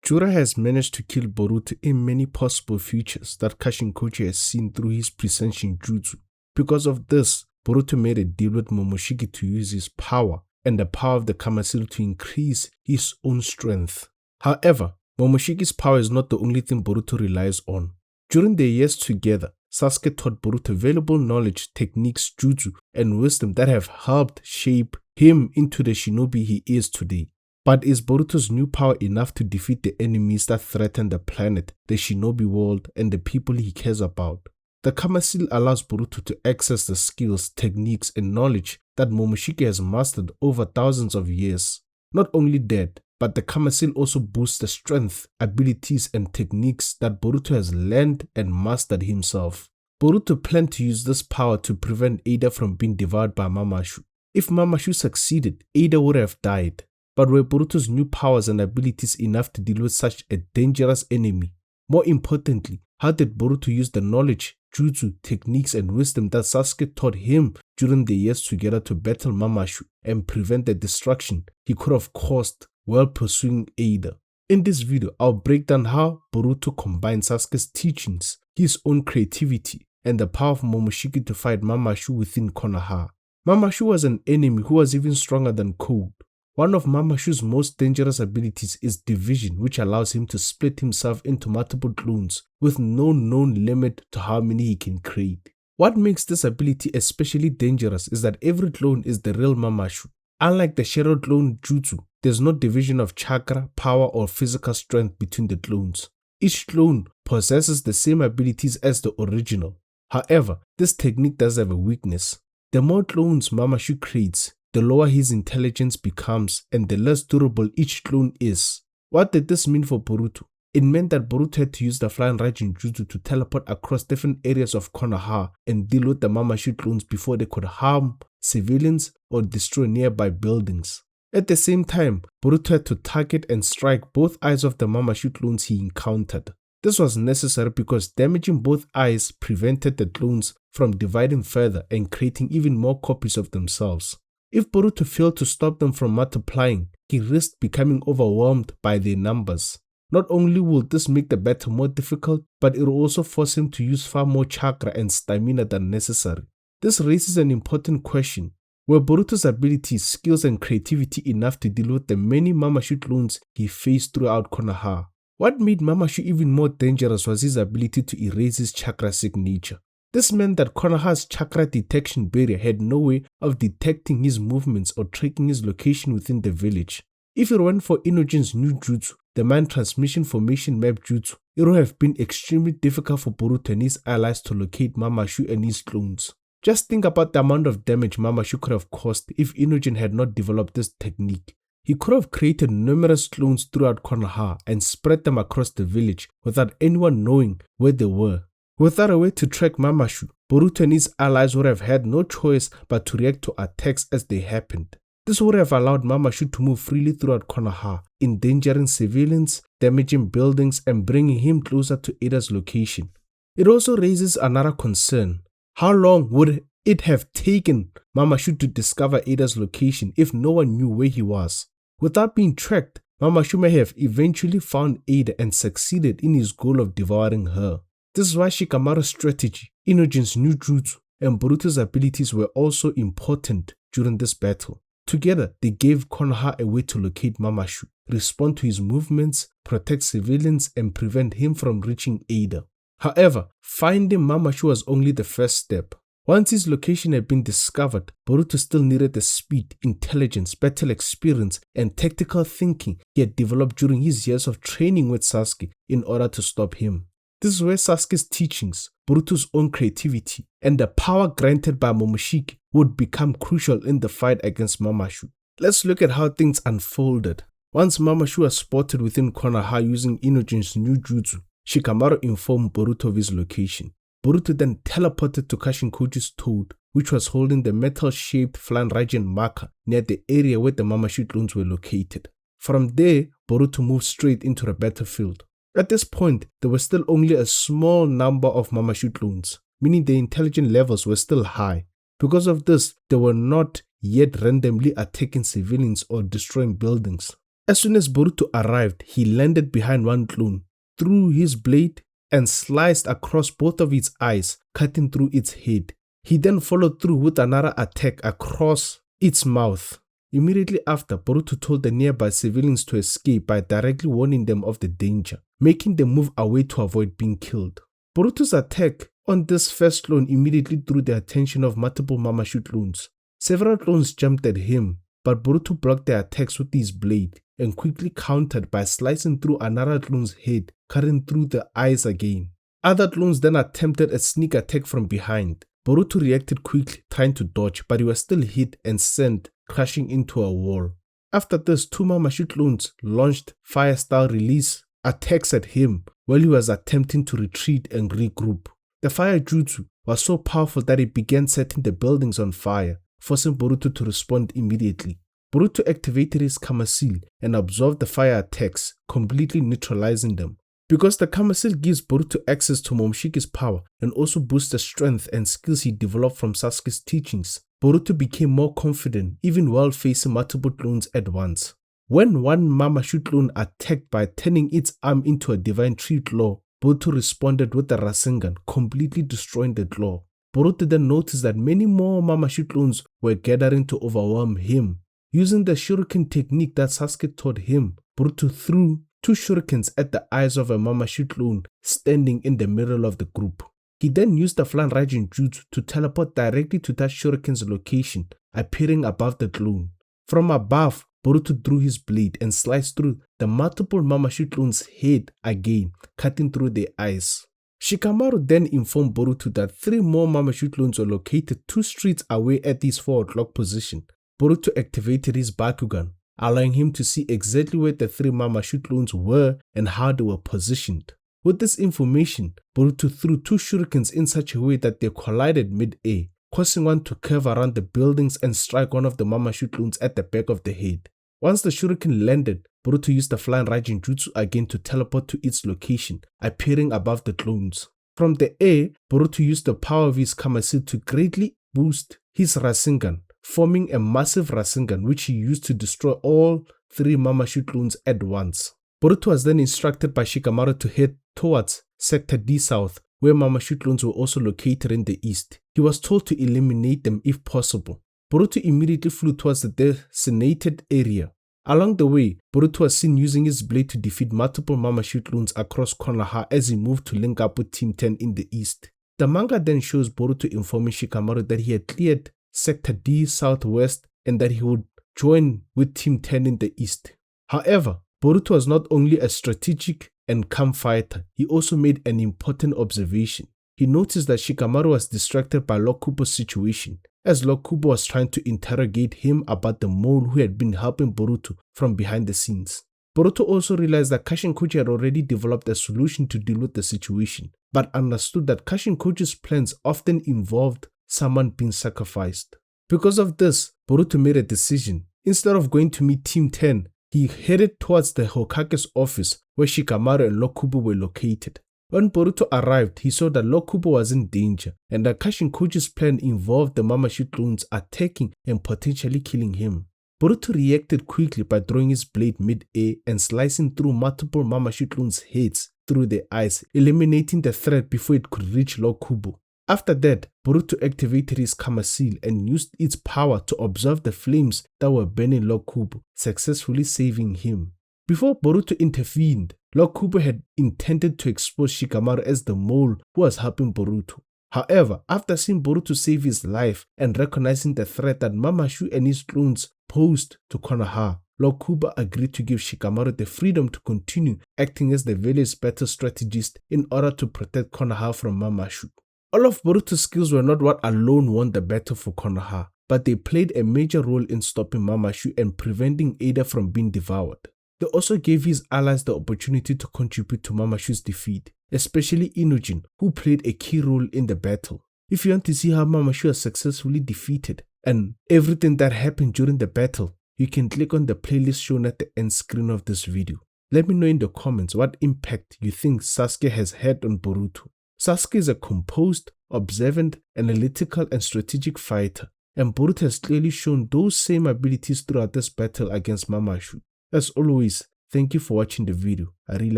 Jura has managed to kill Boruto in many possible futures that Kashin Koji has seen through his Prescience Shinjutsu. Because of this, Boruto made a deal with Momoshiki to use his power and the power of the Kamasil to increase his own strength. However, Momoshiki's power is not the only thing Boruto relies on. During their years together, Sasuke taught Boruto valuable knowledge, techniques, jutsu, and wisdom that have helped shape him into the shinobi he is today. But is Boruto's new power enough to defeat the enemies that threaten the planet, the shinobi world, and the people he cares about? The Kamasil allows Boruto to access the skills, techniques, and knowledge that Momoshiki has mastered over thousands of years. Not only that, but the Kamasil also boosts the strength, abilities, and techniques that Boruto has learned and mastered himself. Boruto planned to use this power to prevent Eida from being devoured by Mamushi. If Mamushi succeeded, Eida would have died. But were Boruto's new powers and abilities enough to deal with such a dangerous enemy? More importantly, how did Boruto use the knowledge, jutsu, techniques, and wisdom that Sasuke taught him during their years together to battle Mamushi and prevent the destruction he could have caused while pursuing Eida? In this video, I'll break down how Boruto combined Sasuke's teachings, his own creativity, and the power of Momoshiki to fight Mamushi within Konoha. Mamushi was an enemy who was even stronger than Code. One of Mamushi's most dangerous abilities is division, which allows him to split himself into multiple clones with no known limit to how many he can create. What makes this ability especially dangerous is that every clone is the real Mamushi. Unlike the shadow clone jutsu, there's no division of chakra, power, or physical strength between the clones. Each clone possesses the same abilities as the original. However, this technique does have a weakness. The more clones Mamushi creates, the lower his intelligence becomes and the less durable each clone is. What did this mean for Boruto? It meant that Boruto had to use the Flying Raijin Jutsu to teleport across different areas of Konoha and deal with the Mamushi clones before they could harm civilians or destroy nearby buildings. At the same time, Boruto had to target and strike both eyes of the Mamushi clones he encountered. This was necessary because damaging both eyes prevented the clones from dividing further and creating even more copies of themselves. If Boruto failed to stop them from multiplying, he risked becoming overwhelmed by their numbers. Not only would this make the battle more difficult, but it will also force him to use far more chakra and stamina than necessary. This raises an important question. Were Boruto's abilities, skills, and creativity enough to deal with the many Mamushi clones he faced throughout Konoha? What made Mamushi even more dangerous was his ability to erase his chakra signature. This meant that Konoha's chakra detection barrier had no way of detecting his movements or tracking his location within the village. If it weren't for Inojin's new jutsu, the Mind Transmission Formation Map Jutsu, it would have been extremely difficult for Boruto and his allies to locate Mamushi and his clones. Just think about the amount of damage Mamushi could have caused if Inojin had not developed this technique. He could have created numerous clones throughout Konoha and spread them across the village without anyone knowing where they were. Without a way to track Mamushi, Boruto and his allies would have had no choice but to react to attacks as they happened. This would have allowed Mamushi to move freely throughout Konoha, endangering civilians, damaging buildings, and bringing him closer to Eida's location. It also raises another concern. How long would it have taken Mamushi to discover Eida's location if no one knew where he was? Without being tracked, Mamushi may have eventually found Eida and succeeded in his goal of devouring her. This is why Shikamaru's strategy, Inojin's new jutsu, and Boruto's abilities were also important during this battle. Together, they gave Konoha a way to locate Mamushi, respond to his movements, protect civilians, and prevent him from reaching Eida. However, finding Mamushi was only the first step. Once his location had been discovered, Boruto still needed the speed, intelligence, battle experience, and tactical thinking he had developed during his years of training with Sasuke in order to stop him. This is where Sasuke's teachings, Boruto's own creativity, and the power granted by Momoshiki would become crucial in the fight against Mamushi. Let's look at how things unfolded. Once Mamushi was spotted within Konoha using Inojin's new jutsu, Shikamaru informed Boruto of his location. Boruto then teleported to Kashin Koji's toad, which was holding the metal-shaped Flying Raijin marker near the area where the Mamushi clones were located. From there, Boruto moved straight into the battlefield. At this point, there were still only a small number of Mamushi clones, meaning their intelligence levels were still high. Because of this, they were not yet randomly attacking civilians or destroying buildings. As soon as Boruto arrived, he landed behind one clone, threw his blade, and sliced across both of its eyes, cutting through its head. He then followed through with another attack across its mouth. Immediately after, Boruto told the nearby civilians to escape by directly warning them of the danger, making them move away to avoid being killed. Boruto's attack on this first clone immediately drew the attention of multiple Mamushi clones. Several clones jumped at him, but Boruto blocked their attacks with his blade and quickly countered by slicing through another clone's head, cutting through the eyes again. Other clones then attempted a sneak attack from behind. Boruto reacted quickly, trying to dodge, but he was still hit and sent crashing into a wall. After this, two Mamushi clones launched fire-style release attacks at him while he was attempting to retreat and regroup. The fire jutsu was so powerful that it began setting the buildings on fire, forcing Boruto to respond immediately. Boruto activated his Kamasil and absorbed the fire attacks, completely neutralizing them. Because the Kamasil gives Boruto access to Momoshiki's power and also boosts the strength and skills he developed from Sasuke's teachings, Boruto became more confident even while facing multiple clones at once. When one Mamushi clone attacked by turning its arm into a divine tree claw, Boruto responded with the Rasengan, completely destroying the claw. Boruto then noticed that many more Mamushi clones were gathering to overwhelm him. Using the shuriken technique that Sasuke taught him, Boruto threw two shurikens at the eyes of a Mamushi clone standing in the middle of the group. He then used the Flan Raijin Jutsu to teleport directly to that shuriken's location, appearing above the clone. From above, Boruto drew his blade and sliced through the multiple Mamushi clones' head again, cutting through their eyes. Shikamaru then informed Boruto that 3 more Mamushi clones were located 2 streets away at his 4 o'clock position. Boruto activated his Bakugan, allowing him to see exactly where the 3 Mamushi clones were and how they were positioned. With this information, Boruto threw 2 shurikens in such a way that they collided mid-air, causing one to curve around the buildings and strike one of the Mamushi clones at the back of the head. Once the shuriken landed, Boruto used the Flying Raijin Jutsu again to teleport to its location, appearing above the clones. From the air, Boruto used the power of his Kamasil to greatly boost his Rasengan, forming a massive Rasengan which he used to destroy all 3 Mamushi clones at once. Boruto was then instructed by Shikamaru to head towards Sector D South, where Mamushi clones were also located in the east. He was told to eliminate them if possible. Boruto immediately flew towards the designated area. Along the way, Boruto was seen using his blade to defeat multiple Mamushi clones across Konoha as he moved to link up with Team 10 in the east. The manga then shows Boruto informing Shikamaru that he had cleared Sector D Southwest and that he would join with Team 10 in the east. However, Boruto was not only a strategic and calm fighter, he also made an important observation. He noticed that Shikamaru was distracted by Lord Kubo's situation, as Lord Kubo was trying to interrogate him about the mole who had been helping Boruto from behind the scenes. Boruto also realized that Kashin Koji had already developed a solution to deal with the situation, but understood that Kashin Koji's plans often involved someone being sacrificed. Because of this, Boruto made a decision. Instead of going to meet Team 10, he headed towards the Hokage's office where Shikamaru and Lord Kubo were located. When Boruto arrived, he saw that Lord Kubo was in danger and that Kashin Koji's plan involved the Mamushi clones attacking and potentially killing him. Boruto reacted quickly by throwing his blade mid-air and slicing through multiple Mamushi clones' heads through their eyes, eliminating the threat before it could reach Lord Kubo. After that, Boruto activated his Kamasil and used its power to observe the flames that were burning Lord Kubo, successfully saving him. Before Boruto intervened, Lord Kubo had intended to expose Shikamaru as the mole who was helping Boruto. However, after seeing Boruto save his life and recognizing the threat that Mamushi and his clones posed to Konoha, Lord Kubo agreed to give Shikamaru the freedom to continue acting as the village battle strategist in order to protect Konoha from Mamushi. All of Boruto's skills were not what alone won the battle for Konoha, but they played a major role in stopping Mamushi and preventing Eida from being devoured. They also gave his allies the opportunity to contribute to Mamushi's defeat, especially Inujin, who played a key role in the battle. If you want to see how Mamushi was successfully defeated and everything that happened during the battle, you can click on the playlist shown at the end screen of this video. Let me know in the comments what impact you think Sasuke has had on Boruto. Sasuke is a composed, observant, analytical and strategic fighter, and Boruto has clearly shown those same abilities throughout this battle against Mamushi. As always, thank you for watching the video. I really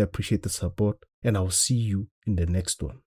appreciate the support, and I'll see you in the next one.